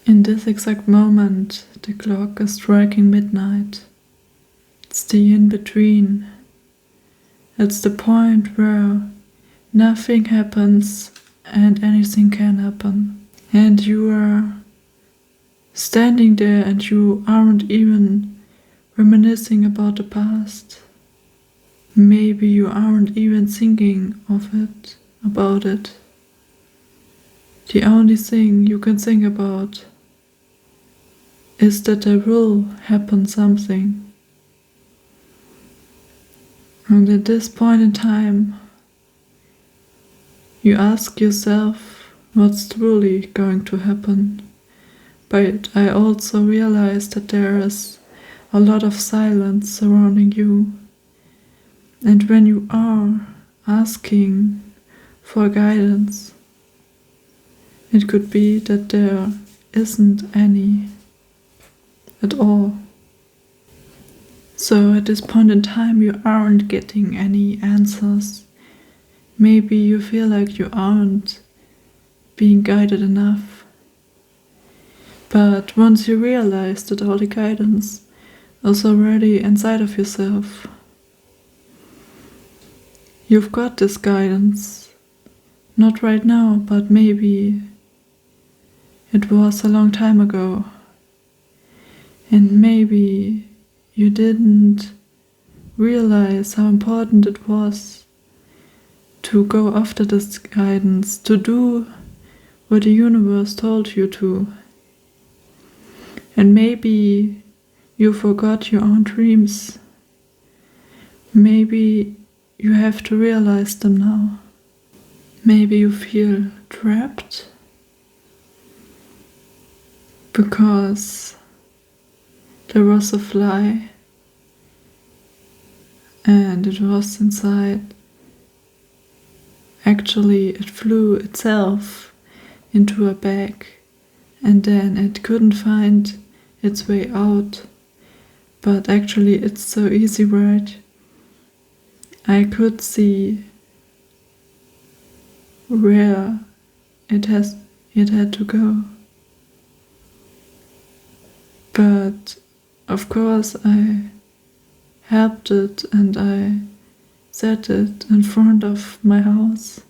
In this exact moment, the clock is striking midnight. It's the in-between. It's the point where nothing happens and anything can happen. And you are standing there and you aren't even reminiscing about the past. Maybe you aren't even thinking about it. The only thing you can think about is that there will happen something. And at this point in time, you ask yourself what's truly going to happen. But I also realize that there is a lot of silence surrounding you. And when you are asking for guidance, it could be that there isn't any at all. So at this point in time, you aren't getting any answers. Maybe you feel like you aren't being guided enough. But once you realize that all the guidance is already inside of yourself, you've got this guidance. Not right now, but maybe it was a long time ago. And maybe you didn't realize how important it was to go after this guidance, to do what the universe told you to. And maybe you forgot your own dreams. Maybe you have to realize them now. Maybe you feel trapped because there was a fly and it was inside. Actually, it flew itself into a bag and then it couldn't find its way out. But actually, it's so easy, right? I could see where it had to go. But of course I helped it and I set it in front of my house.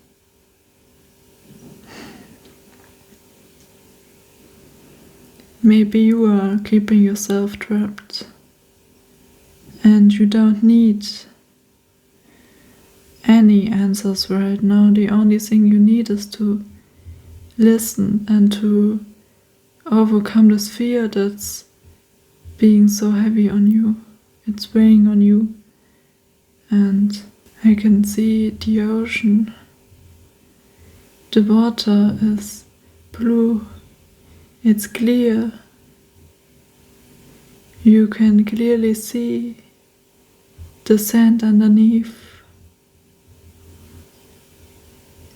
Maybe you are keeping yourself trapped and you don't need any answers right now. The only thing you need is to listen and to overcome this fear that's being so heavy on you. It's weighing on you. And I can see the ocean. The water is blue. It's clear. You can clearly see the sand underneath.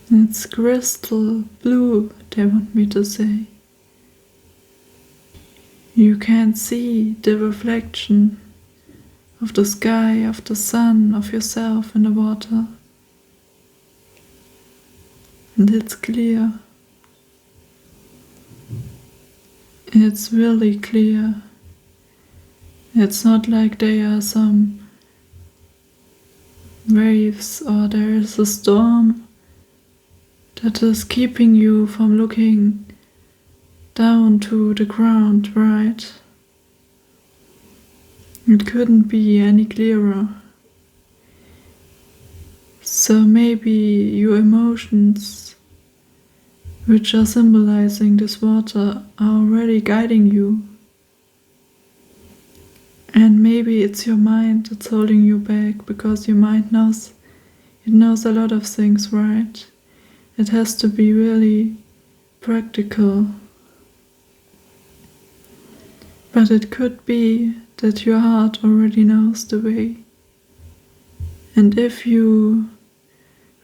It's crystal blue, they want me to say. You can see the reflection of the sky, of the sun, of yourself in the water. And it's clear. It's really clear. It's not like there are some waves or there is a storm that is keeping you from looking down to the ground, right? It couldn't be any clearer. So maybe your emotions, which are symbolizing this water, are already guiding you. And maybe it's your mind that's holding you back, because your mind knows a lot of things, right? It has to be really practical. But it could be that your heart already knows the way. And if you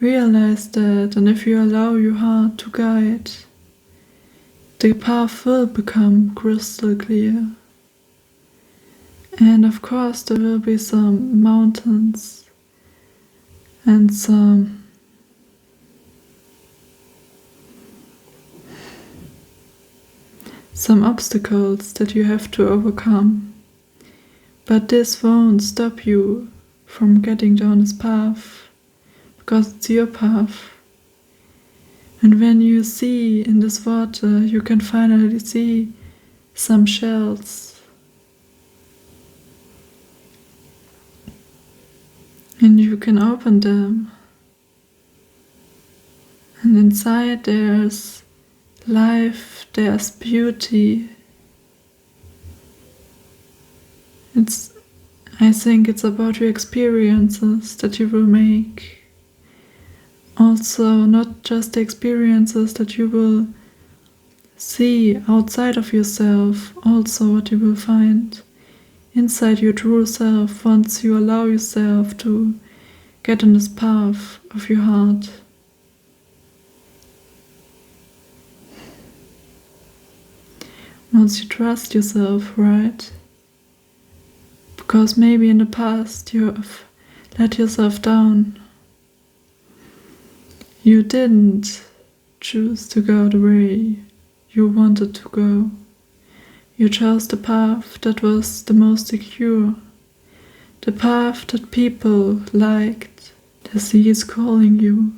realize that, and if you allow your heart to guide, the path will become crystal clear. And of course there will be some mountains and some some obstacles that you have to overcome. But this won't stop you from getting down this path, because it's your path. And when you see in this water, you can finally see some shells. And you can open them. And inside there's life, there's beauty. I think it's about your experiences that you will make. Also, not just the experiences that you will see outside of yourself, also what you will find inside your true self once you allow yourself to get on this path of your heart. Once you trust yourself, right? Because maybe in the past you have let yourself down. You didn't choose to go the way you wanted to go. You chose the path that was the most secure, the path that people liked. The sea is calling you.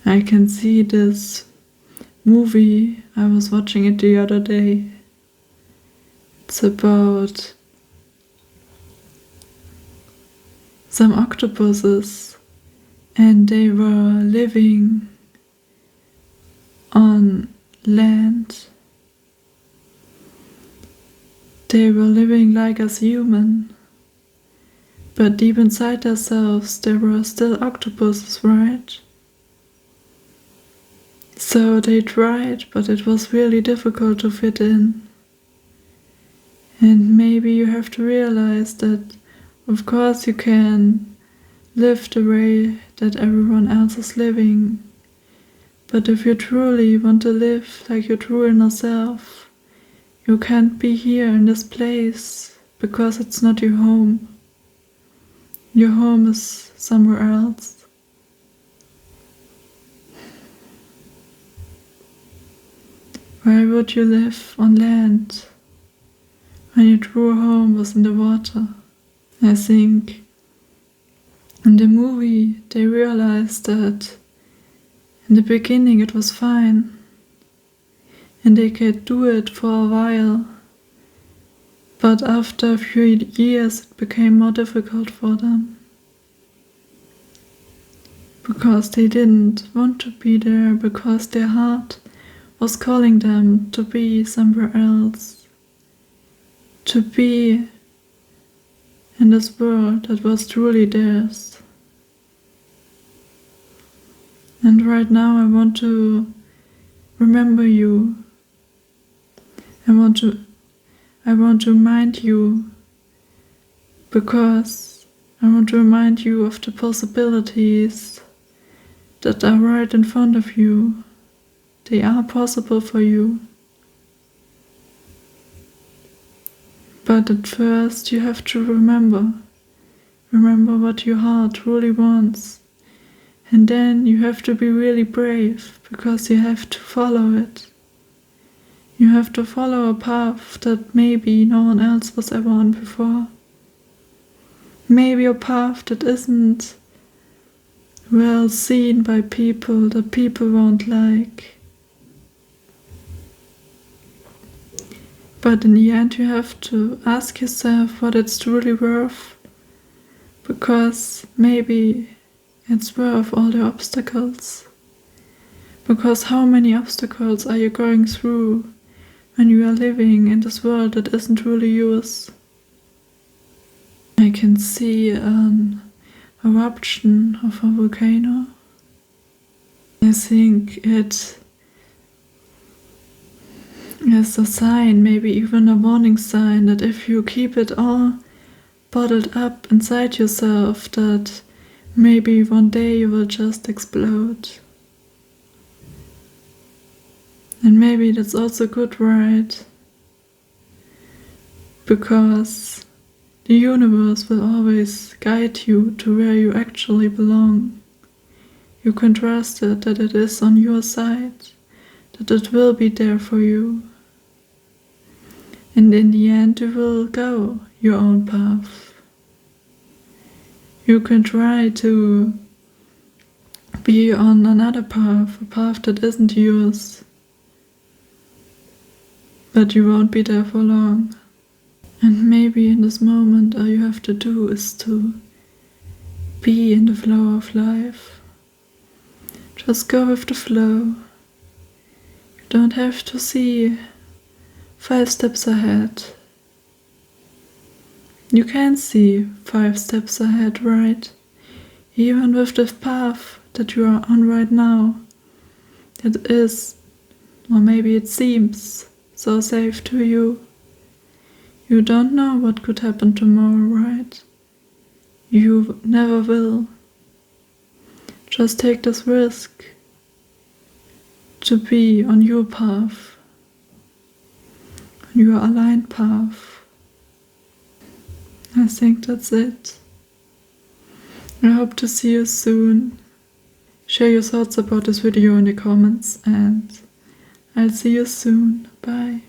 I can see this movie, I was watching it the other day. It's about some octopuses, and they were living on land. They were living like us human, but deep inside themselves there were still octopuses, right? So they tried, but it was really difficult to fit in. And maybe you have to realize that, of course, you can live the way that everyone else is living. But if you truly want to live like your true inner self, you can't be here in this place because it's not your home. Your home is somewhere else. Why would you live on land when your true home was in the water? I think in the movie they realized that in the beginning it was fine and they could do it for a while, but after a few years it became more difficult for them because they didn't want to be there, because their heart was calling them to be somewhere else, to be in this world that was truly theirs. And right now I want to remember you. I want to remind you, because I want to remind you of the possibilities that are right in front of you. They are possible for you. But at first you have to remember what your heart truly wants. And then you have to be really brave, because you have to follow it. You have to follow a path that maybe no one else was ever on before. Maybe a path that isn't well seen by people, that people won't like. But in the end you have to ask yourself what it's truly worth, because maybe it's worth all the obstacles. Because how many obstacles are you going through when you are living in this world that isn't truly yours? I can see an eruption of a volcano. I think it is a sign, maybe even a warning sign, that if you keep it all bottled up inside yourself, that maybe one day you will just explode. And maybe that's also good, right? Because the universe will always guide you to where you actually belong. You can trust it, that it is on your side, that it will be there for you. And in the end, you will go your own path. You can try to be on another path, a path that isn't yours, but you won't be there for long. And maybe in this moment all you have to do is to be in the flow of life. Just go with the flow. You don't have to see 5 steps ahead. You can see 5 steps ahead, right? Even with the path that you are on right now. It is, or maybe it seems, so safe to you. You don't know what could happen tomorrow, right? You never will. Just take this risk to be on your path, on your aligned path. I think that's it. I hope to see you soon. Share your thoughts about this video in the comments, and I'll see you soon. Bye.